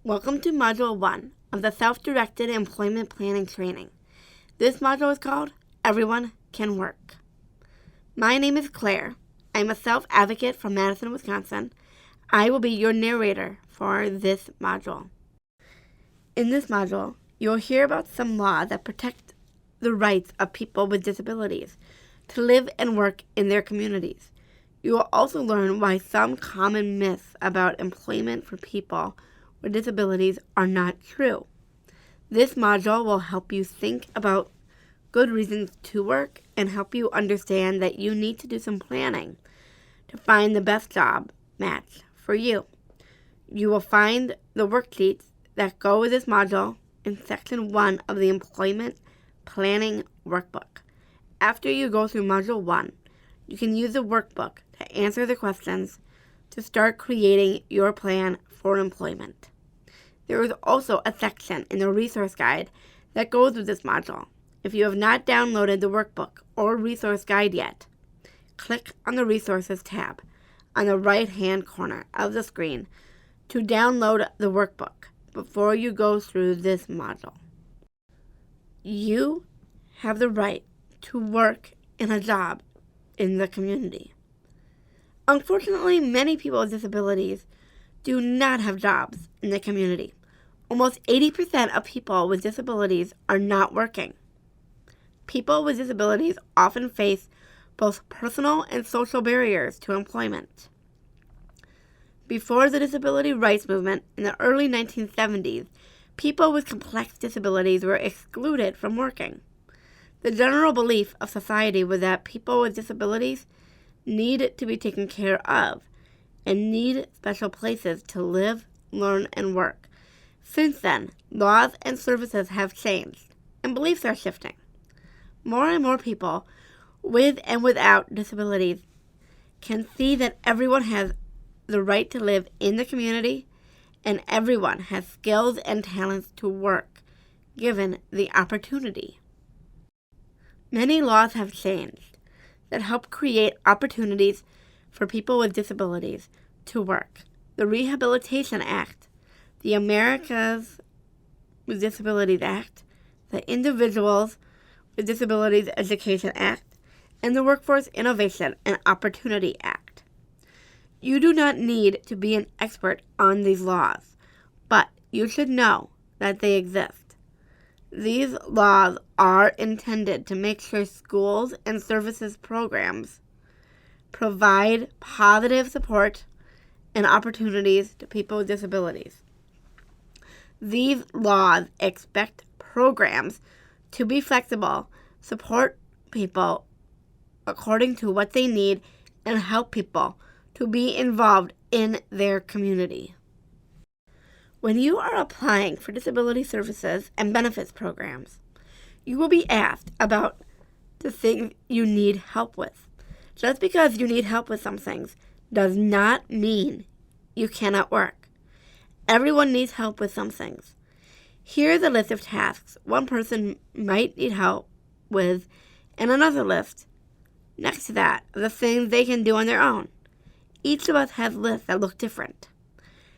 Welcome to Module 1 of the Self-Directed Employment Planning Training. This module is called Everyone Can Work. My name is Claire. I'm a self-advocate from Madison, Wisconsin. I will be your narrator for this module. In this module, you'll hear about some laws that protect the rights of people with disabilities to live and work in their communities. You will also learn why some common myths about employment for people with disabilities are not true. This module will help you think about good reasons to work and help you understand that you need to do some planning to find the best job match for you. You will find the worksheets that go with this module in Section 1 of the Employment Planning Workbook. After you go through Module 1, you can use the workbook to answer the questions to start creating your plan for employment. There is also a section in the resource guide that goes with this module. If you have not downloaded the workbook or resource guide yet, click on the Resources tab on the right-hand corner of the screen to download the workbook before you go through this module. You have the right to work in a job in the community. Unfortunately, many people with disabilities do not have jobs in the community. Almost 80% of people with disabilities are not working. People with disabilities often face both personal and social barriers to employment. Before the disability rights movement in the early 1970s, people with complex disabilities were excluded from working. The general belief of society was that people with disabilities need to be taken care of and need special places to live, learn, and work. Since then, laws and services have changed, and beliefs are shifting. More and more people with and without disabilities can see that everyone has the right to live in the community, and everyone has skills and talents to work, given the opportunity. Many laws have changed that help create opportunities for people with disabilities to work. The Rehabilitation Act, the Americans with Disabilities Act, the Individuals with Disabilities Education Act, and the Workforce Innovation and Opportunity Act. You do not need to be an expert on these laws, but you should know that they exist. These laws are intended to make sure schools and services programs provide positive support and opportunities to people with disabilities. These laws expect programs to be flexible, support people according to what they need, and help people to be involved in their community. When you are applying for disability services and benefits programs, you will be asked about the things you need help with. Just because you need help with some things does not mean you cannot work. Everyone needs help with some things. Here is a list of tasks one person might need help with, and another list next to that of the things they can do on their own. Each of us has lists that look different.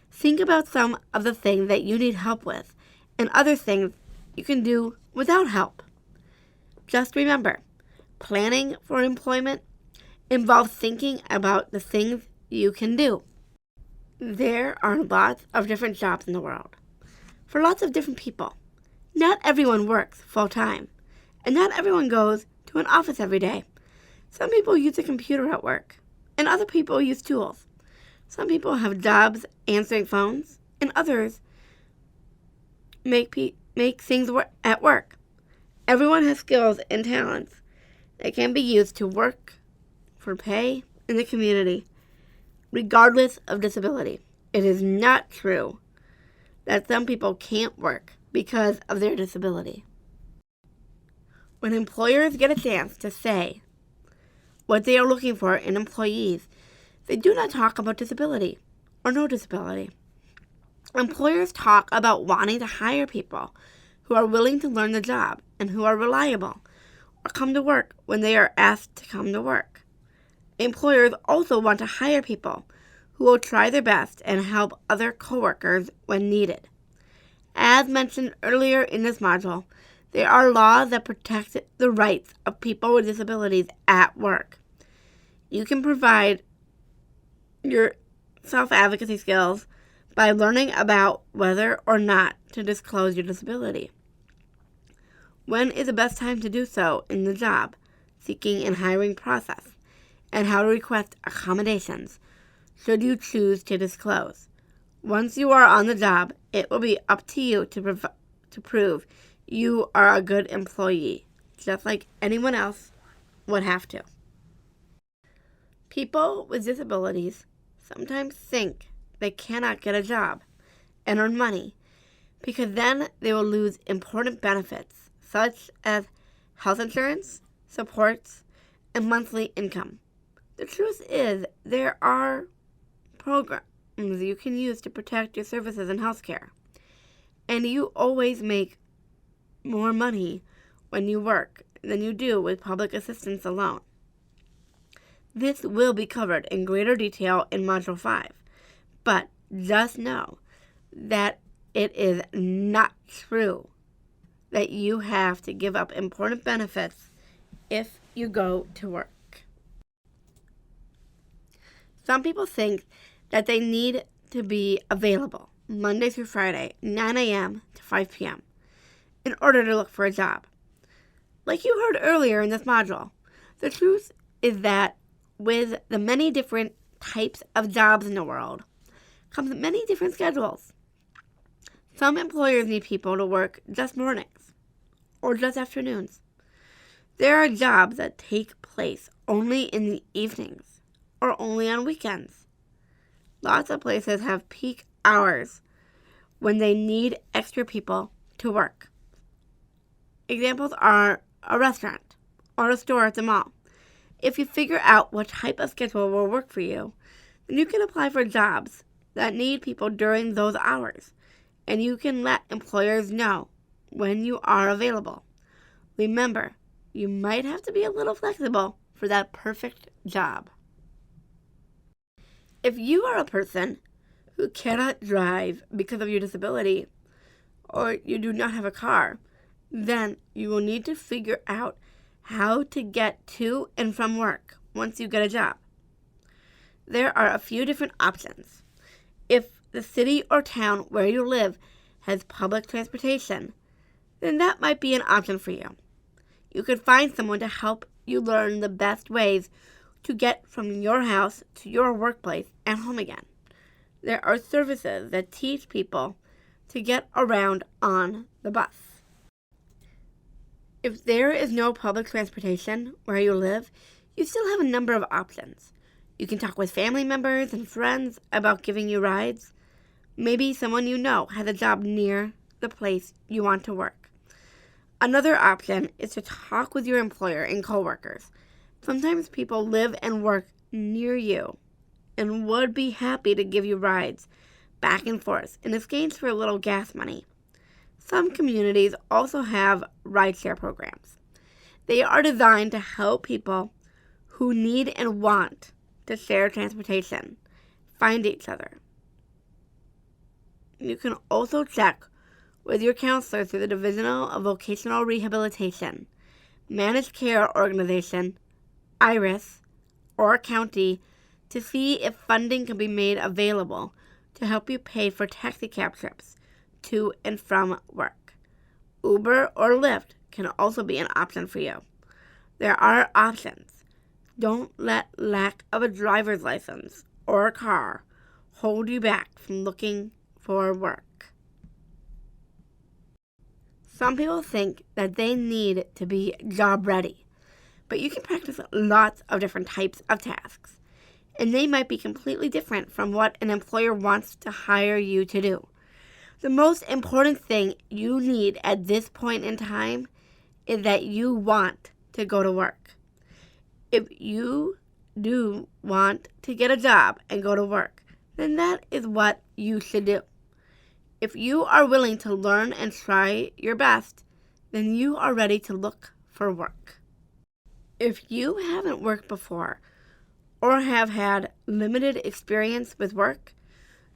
Think about some of the things that you need help with and other things you can do without help. Just remember, planning for employment involves thinking about the things you can do. There are lots of different jobs in the world for lots of different people. Not everyone works full-time, and not everyone goes to an office every day. Some people use a computer at work, and other people use tools. Some people have jobs answering phones, and others make things at work. Everyone has skills and talents that can be used to work for pay in the community, regardless of disability. It is not true that some people can't work because of their disability. When employers get a chance to say what they are looking for in employees, they do not talk about disability or no disability. Employers talk about wanting to hire people who are willing to learn the job and who are reliable or come to work when they are asked to come to work. Employers also want to hire people who will try their best and help other coworkers when needed. As mentioned earlier in this module, there are laws that protect the rights of people with disabilities at work. You can provide your self-advocacy skills by learning about whether or not to disclose your disability. When is the best time to do so in the job, seeking and hiring process, and how to request accommodations should you choose to disclose. Once you are on the job, it will be up to you to prove you are a good employee, just like anyone else would have to. People with disabilities sometimes think they cannot get a job and earn money because then they will lose important benefits such as health insurance, supports, and monthly income. The truth is there are programs you can use to protect your services and healthcare, and you always make more money when you work than you do with public assistance alone. This will be covered in greater detail in Module 5, but just know that it is not true that you have to give up important benefits if you go to work. Some people think that they need to be available Monday through Friday, 9 a.m. to 5 p.m. in order to look for a job. Like you heard earlier in this module, the truth is that with the many different types of jobs in the world comes many different schedules. Some employers need people to work just mornings or just afternoons. There are jobs that take place only in the evenings or only on weekends. Lots of places have peak hours when they need extra people to work. Examples are a restaurant or a store at the mall. If you figure out what type of schedule will work for you, then you can apply for jobs that need people during those hours, and you can let employers know when you are available. Remember, you might have to be a little flexible for that perfect job. If you are a person who cannot drive because of your disability, or you do not have a car, then you will need to figure out how to get to and from work once you get a job. There are a few different options. If the city or town where you live has public transportation, then that might be an option for you. You could find someone to help you learn the best ways to get from your house to your workplace and home again. There are services that teach people to get around on the bus. If there is no public transportation where you live, you still have a number of options. You can talk with family members and friends about giving you rides. Maybe someone you know has a job near the place you want to work. Another option is to talk with your employer and coworkers. Sometimes people live and work near you and would be happy to give you rides back and forth in exchange for a little gas money. Some communities also have rideshare programs. They are designed to help people who need and want to share transportation find each other. You can also check with your counselor through the Division of Vocational Rehabilitation, Managed Care Organization, IRIS, or county to see if funding can be made available to help you pay for taxi cab trips to and from work. Uber or Lyft can also be an option for you. There are options. Don't let lack of a driver's license or a car hold you back from looking for work. Some people think that they need to be job ready, but you can practice lots of different types of tasks, and they might be completely different from what an employer wants to hire you to do. The most important thing you need at this point in time is that you want to go to work. If you do want to get a job and go to work, then that is what you should do. If you are willing to learn and try your best, then you are ready to look for work. If you haven't worked before or have had limited experience with work,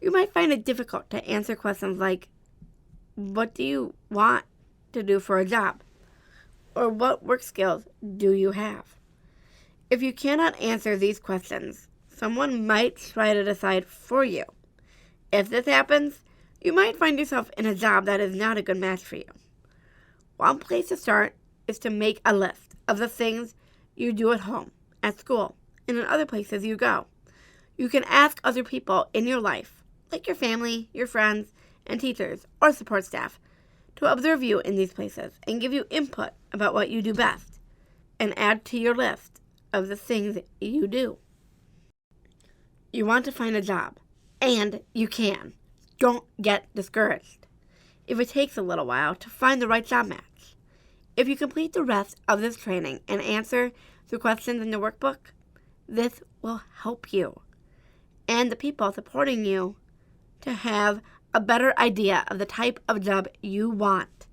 you might find it difficult to answer questions like, what do you want to do for a job? Or what work skills do you have? If you cannot answer these questions, someone might try to decide for you. If this happens, you might find yourself in a job that is not a good match for you. One place to start is to make a list of the things you do at home, at school, and in other places you go. You can ask other people in your life, like your family, your friends, and teachers or support staff, to observe you in these places and give you input about what you do best, and add to your list of the things you do. You want to find a job, and you can. Don't get discouraged if it takes a little while to find the right job match. If you complete the rest of this training and answer the questions in the workbook, this will help you and the people supporting you to have a better idea of the type of job you want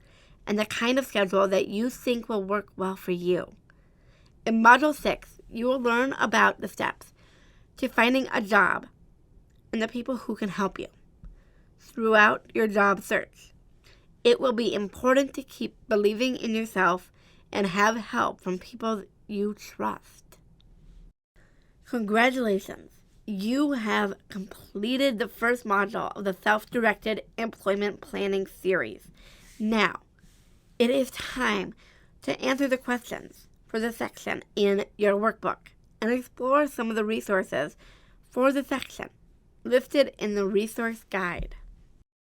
and the kind of schedule that you think will work well for you. In Module 6, you will learn about the steps to finding a job and the people who can help you throughout your job search. It will be important to keep believing in yourself and have help from people you trust. Congratulations! You have completed the first module of the Self-Directed Employment Planning series. Now, it is time to answer the questions for the section in your workbook and explore some of the resources for the section listed in the resource guide.